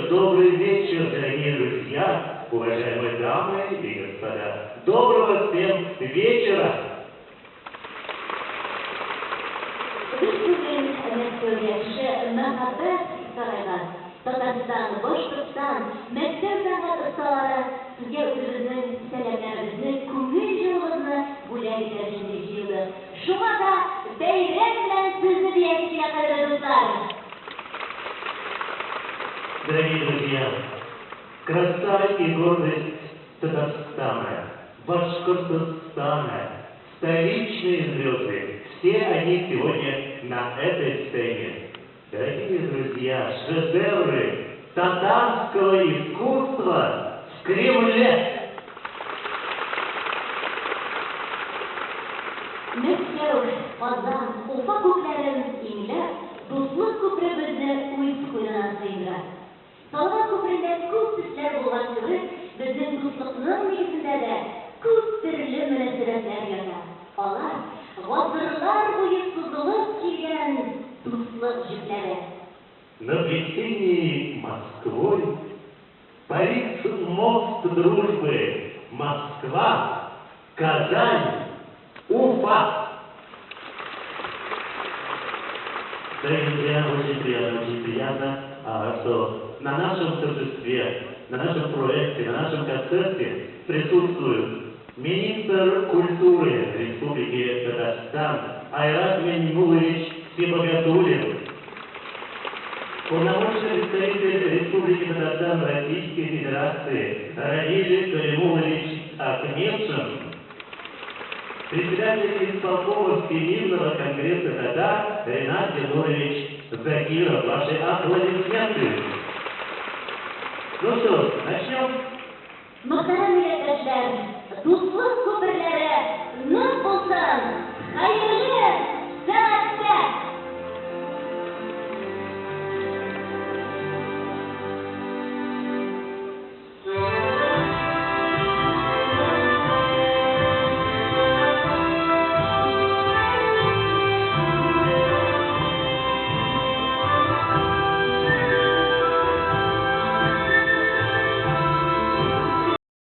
Добрый вечер, дорогие друзья, уважаемые дамы и господа. Доброго всем вечера! Выступим на söyleşi Mehmet Saraylar, Tataristan, Boşturkistan, Mektep Sanat Ustaları sizge özünüzün selamlarınızı краса и гордость Татарстана, Башкортостана, столичные звезды, все они сегодня на этой сцене. Дорогие друзья, шедевры татарского искусства в Кремле. Мәскәү, Казан, Уфа күкләрен киңләп, дуслык күпребезне үз куенына сыйдыра. Салават күперендә күп төсләр булган кебек, безнең дуслыкның нигезендә дә күп төрле мөнәсәбәтләр ята. Алар гасырлар буе сузылып килгән дуслык җепләре. На плетении Москвой парит мост дружбы. Москва, Казань, Уфа. Дорогие друзья, очень приятно, что на нашем торжестве, на нашем проекте, на нашем концерте присутствует министр культуры Республики Татарстан Айрат Меймулович Сибагатуллин, полномочный представитель Республики Татарстан Российской Федерации Равиль Калимулович Ахмедшин, председатель исполкома Всемирного конгресса татар Ренат Зиновьевич Закиров. Ваши аплодисменты. Ну что ж, начнем. Мөхтәрәм милләттәшләр, дуслык күперләре нык булсын. Хәерле